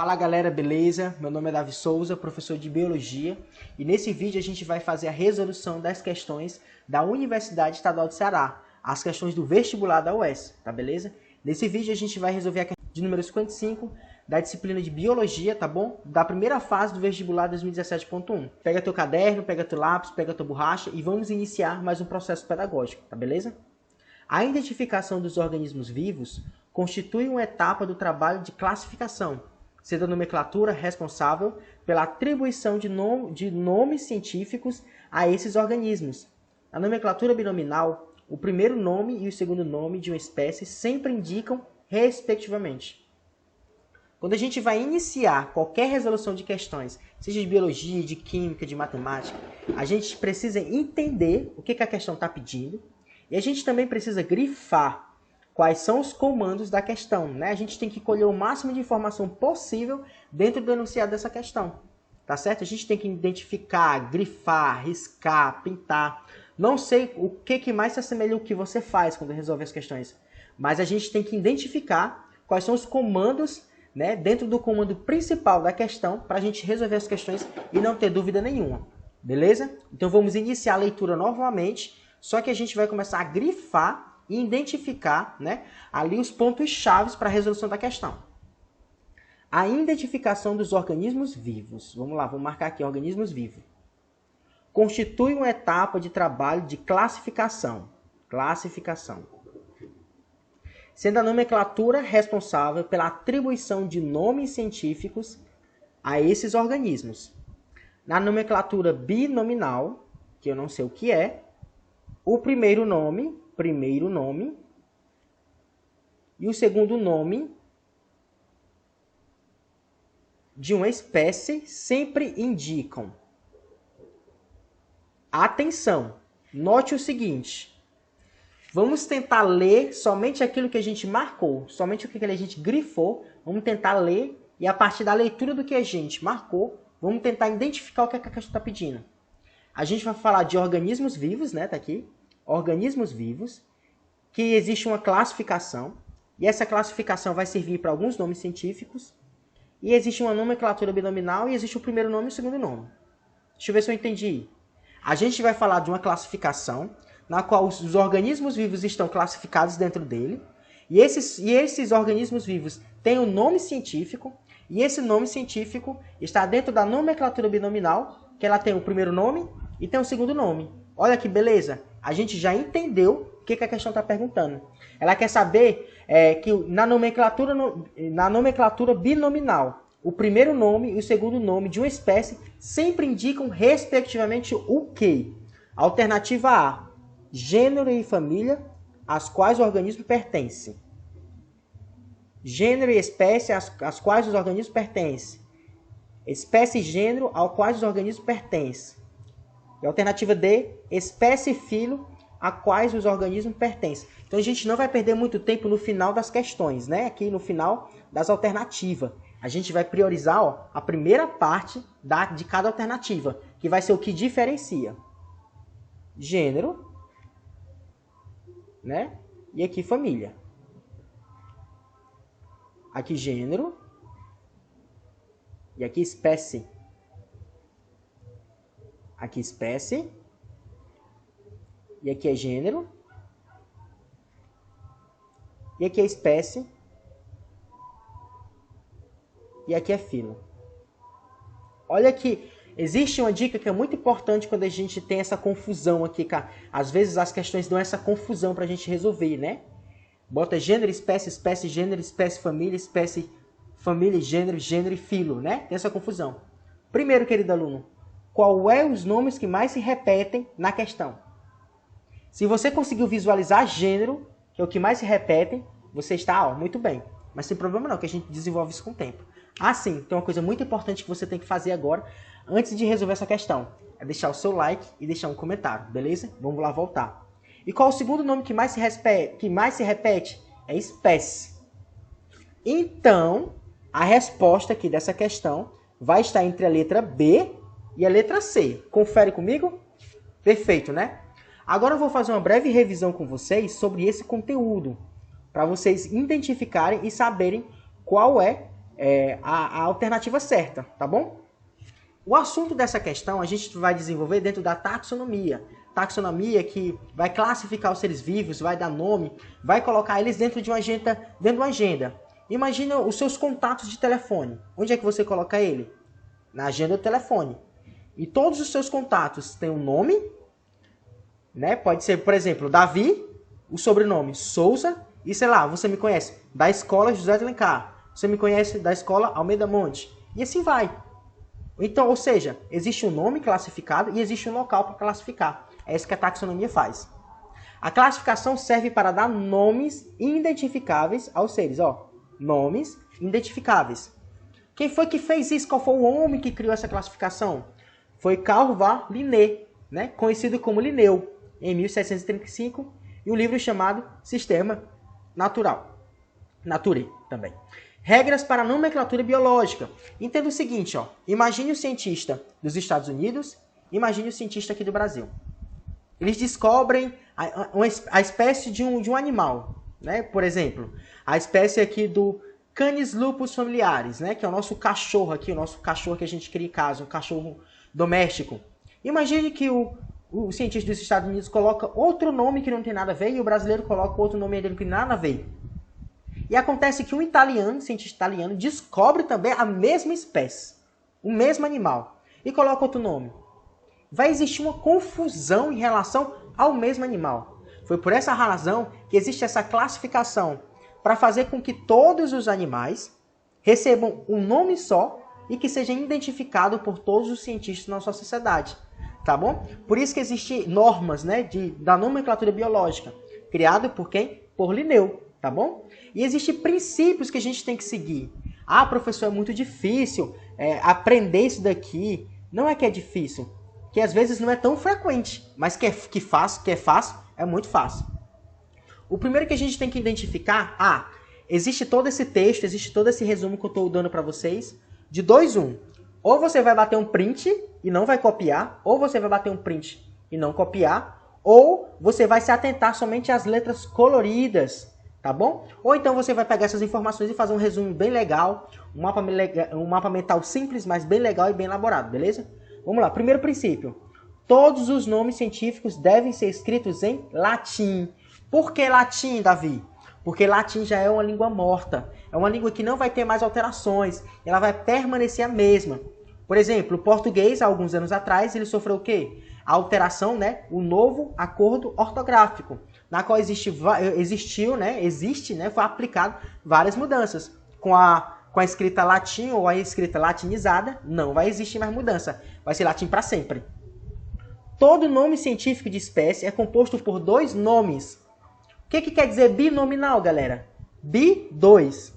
Fala galera, beleza? Meu nome é Davi Souza, professor de Biologia, e nesse vídeo a gente vai fazer a resolução das questões da Universidade Estadual do Ceará, as questões do vestibular da UES, tá beleza? Nesse vídeo a gente vai resolver a questão de número 55 da disciplina de Biologia, tá bom? Da primeira fase do vestibular 2017.1. Pega teu caderno, pega teu lápis, pega tua borracha e vamos iniciar mais um processo pedagógico, tá beleza? A identificação dos organismos vivos constitui uma etapa do trabalho de classificação, sendo a nomenclatura responsável pela atribuição de nomes científicos a esses organismos. Na nomenclatura binominal, o primeiro nome e o segundo nome de uma espécie sempre indicam respectivamente. Quando a gente vai iniciar qualquer resolução de questões, seja de biologia, de química, de matemática, a gente precisa entender o que a questão está pedindo e a gente também precisa grifar quais são os comandos da questão, né? A gente tem que colher o máximo de informação possível dentro do enunciado dessa questão, tá certo? A gente tem que identificar, grifar, riscar, pintar. Não sei o que mais se assemelha ao que você faz quando resolve as questões, mas a gente tem que identificar quais são os comandos, né, dentro do comando principal da questão para a gente resolver as questões e não ter dúvida nenhuma, beleza? Então vamos iniciar a leitura novamente, só que a gente vai começar a grifar e identificar, né, ali os pontos chaves para a resolução da questão. A identificação dos organismos vivos. Vamos lá, vou marcar aqui organismos vivos. Constitui uma etapa de trabalho de classificação. Classificação. Sendo a nomenclatura responsável pela atribuição de nomes científicos a esses organismos. Na nomenclatura binominal, que eu não sei o que é, o primeiro nome e o segundo nome de uma espécie sempre indicam. Atenção, note o seguinte, vamos tentar ler somente aquilo que a gente marcou, somente o que a gente grifou, vamos tentar ler e a partir da leitura do que a gente marcou, vamos tentar identificar o que a questão está pedindo. A gente vai falar de organismos vivos, né, tá aqui, organismos vivos, que existe uma classificação, e essa classificação vai servir para alguns nomes científicos, e existe uma nomenclatura binominal, e existe o primeiro nome e o segundo nome. Deixa eu ver se eu entendi. A gente vai falar de uma classificação, na qual os organismos vivos estão classificados dentro dele, e esses organismos vivos têm um nome científico, e esse nome científico está dentro da nomenclatura binominal, que ela tem o primeiro nome e tem o segundo nome. Olha que beleza! A gente já entendeu o que a questão está perguntando. Ela quer saber que na nomenclatura binominal, o primeiro nome e o segundo nome de uma espécie sempre indicam respectivamente o quê? Alternativa A, gênero e família, às quais o organismo pertence. Gênero e espécie, às quais os organismos pertencem. Espécie e gênero, aos quais os organismos pertencem. E a alternativa D, espécie e filo, a quais os organismos pertencem. Então a gente não vai perder muito tempo no final das questões, né? Aqui no final das alternativas. A gente vai priorizar, ó, a primeira parte de cada alternativa, que vai ser o que diferencia. Gênero, né? E aqui família. Aqui gênero. E aqui espécie. Aqui espécie. E aqui é gênero. E aqui é espécie. E aqui é filo. Olha aqui, existe uma dica que é muito importante quando a gente tem essa confusão aqui. Às vezes as questões dão essa confusão para a gente resolver, né? Bota gênero, espécie, espécie, gênero, espécie, família, gênero, gênero e filo, né? Tem essa confusão. Primeiro, querido aluno, qual é os nomes que mais se repetem na questão? Se você conseguiu visualizar gênero, que é o que mais se repetem, você está muito bem. Mas sem problema não, que a gente desenvolve isso com o tempo. Ah, sim, tem uma coisa muito importante que você tem que fazer agora, antes de resolver essa questão. É deixar o seu like e deixar um comentário, beleza? Vamos lá voltar. E qual é o segundo nome que mais se repete? É espécie. Então, a resposta aqui dessa questão vai estar entre a letra B e a letra C. Confere comigo? Perfeito, né? Agora eu vou fazer uma breve revisão com vocês sobre esse conteúdo, para vocês identificarem e saberem qual é a alternativa certa, tá bom? O assunto dessa questão a gente vai desenvolver dentro da taxonomia. Taxonomia que vai classificar os seres vivos, vai dar nome, vai colocar eles dentro de uma agenda. Imagina os seus contatos de telefone. Onde é que você coloca ele? Na agenda do telefone. E todos os seus contatos têm um nome, né? Pode ser, por exemplo, Davi, o sobrenome Souza, e sei lá, você me conhece da escola José de Alencar, você me conhece da escola Almeida Monte, e assim vai. Então, ou seja, existe um nome classificado e existe um local para classificar. É isso que a taxonomia faz. A classificação serve para dar nomes identificáveis aos seres, ó. Nomes identificáveis. Quem foi que fez isso? Qual foi o homem que criou essa classificação? Foi Carl van Linné, né? Conhecido como Linneu, em 1735, e um livro chamado Sistema Natural. Nature também. Regras para a nomenclatura biológica. Entenda o seguinte, ó. Imagine o cientista dos Estados Unidos, imagine o cientista aqui do Brasil. Eles descobrem a espécie de um animal, né? Por exemplo, a espécie aqui do Canis lupus familiaris, né? Que é o nosso cachorro aqui, o nosso cachorro que a gente cria em casa, um cachorro doméstico. Imagine que o cientista dos Estados Unidos coloca outro nome que não tem nada a ver e o brasileiro coloca outro nome dele que não tem nada a ver. E acontece que um cientista italiano, descobre também a mesma espécie, o mesmo animal, e coloca outro nome. Vai existir uma confusão em relação ao mesmo animal. Foi por essa razão que existe essa classificação, para fazer com que todos os animais recebam um nome só e que seja identificado por todos os cientistas na sua sociedade. Tá bom? Por isso que existem normas, né, da nomenclatura biológica, criada por quem? Por Linneu, tá bom? E existem princípios que a gente tem que seguir. Ah, professor, é muito difícil aprender isso daqui. Não é que é difícil, que às vezes não é tão frequente, mas que é fácil, é muito fácil. O primeiro que a gente tem que identificar, existe todo esse texto, existe todo esse resumo que eu estou dando para vocês, de 2, 1. Ou você vai bater um print e não vai copiar, ou você vai bater um print e não copiar, ou você vai se atentar somente às letras coloridas, tá bom? Ou então você vai pegar essas informações e fazer um resumo bem legal, um mapa mental simples, mas bem legal e bem elaborado, beleza? Vamos lá, primeiro princípio. Todos os nomes científicos devem ser escritos em latim. Por que latim, Davi? Porque latim já é uma língua morta. É uma língua que não vai ter mais alterações. Ela vai permanecer a mesma. Por exemplo, o português, há alguns anos atrás, ele sofreu o quê? A alteração, né? O novo acordo ortográfico, na qual foi aplicado várias mudanças. Com a escrita latim ou a escrita latinizada, não vai existir mais mudança. Vai ser latim para sempre. Todo nome científico de espécie é composto por 2 nomes. O que quer dizer binominal, galera? Bi, 2.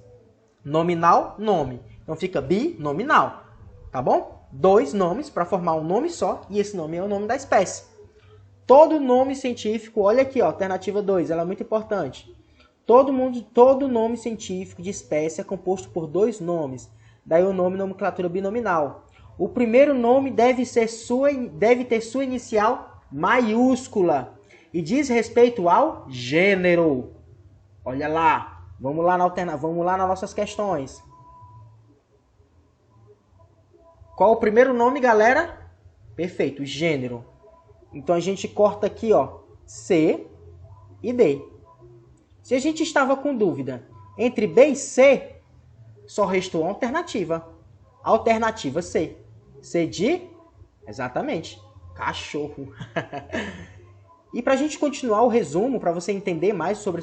Nominal, nome. Então fica binominal, tá bom? 2 nomes para formar um nome só, e esse nome é o nome da espécie. Todo nome científico, olha aqui, ó, alternativa 2, ela é muito importante. Todo nome científico de espécie é composto por 2 nomes. Daí o nome nomenclatura binominal. O primeiro nome deve ter sua inicial maiúscula e diz respeito ao gênero. Olha lá, vamos lá nas nossas questões. Qual o primeiro nome, galera? Perfeito, gênero. Então a gente corta aqui, ó, C e D. Se a gente estava com dúvida entre B e C, só restou a alternativa. Alternativa C. C de? Exatamente. Cachorro. E para a gente continuar o resumo, para você entender mais sobre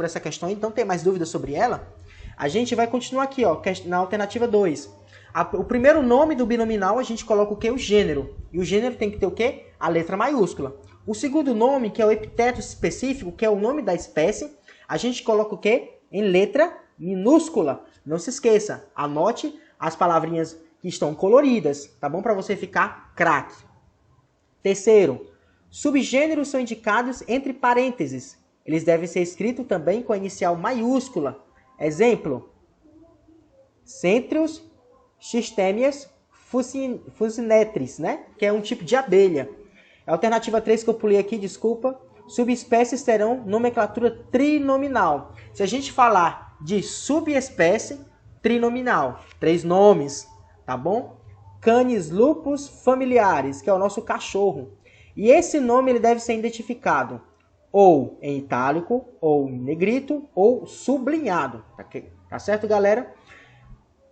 essa questão e não ter mais dúvidas sobre ela, a gente vai continuar aqui, ó, na alternativa 2. O primeiro nome do binominal a gente coloca o quê? O gênero. E o gênero tem que ter o quê? A letra maiúscula. O segundo nome, que é o epiteto específico, que é o nome da espécie, a gente coloca o quê? Em letra minúscula. Não se esqueça, anote as palavrinhas que estão coloridas, tá bom? Para você ficar craque. Terceiro, subgêneros são indicados entre parênteses. Eles devem ser escritos também com a inicial maiúscula. Exemplo, Centrius Xistemias fusinetris, né? Que é um tipo de abelha. A alternativa 3 que eu pulei aqui, desculpa. Subespécies terão nomenclatura trinominal. Se a gente falar de subespécie, trinominal, 3 nomes, tá bom? Canis lupus familiaris, que é o nosso cachorro. E esse nome ele deve ser identificado ou em itálico, ou em negrito, ou sublinhado. Tá certo, galera?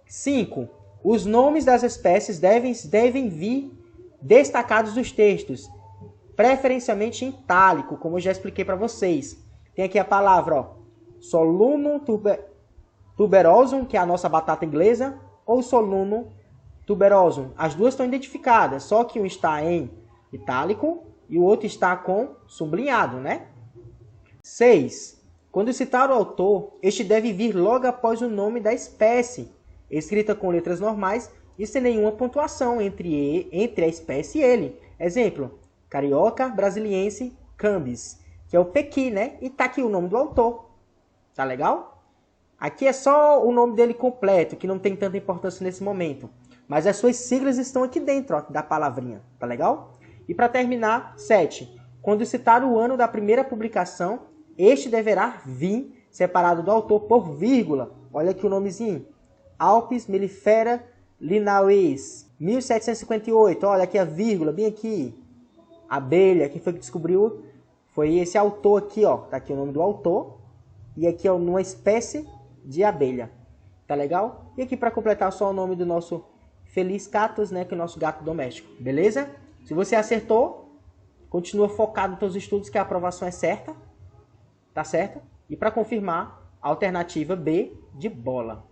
5. Os nomes das espécies devem vir destacados dos textos, preferencialmente em itálico, como eu já expliquei para vocês. Tem aqui a palavra, ó, Solunum tuberosum, que é a nossa batata inglesa, ou Solunum tuberosum. As duas estão identificadas, só que um está em itálico e o outro está com sublinhado, né? 6. Quando citar o autor, este deve vir logo após o nome da espécie, escrita com letras normais e sem nenhuma pontuação entre a espécie e ele. Exemplo, carioca brasiliense cambis, que é o pequi, né? E tá aqui o nome do autor. Tá legal? Aqui é só o nome dele completo, que não tem tanta importância nesse momento. Mas as suas siglas estão aqui dentro, ó, da palavrinha. Tá legal? E para terminar, 7. Quando citar o ano da primeira publicação, este deverá vir separado do autor por vírgula. Olha aqui o nomezinho. Alpes mellifera linnaeus, 1758. Olha aqui a vírgula, bem aqui. Abelha, quem foi que descobriu? Foi esse autor aqui, ó. Tá aqui o nome do autor. E aqui é uma espécie de abelha. Tá legal? E aqui para completar só o nome do nosso Felis Catus, né? Que é o nosso gato doméstico. Beleza? Se você acertou, continua focado nos seus estudos que a aprovação é certa. Tá certo? E para confirmar, a alternativa B de bola.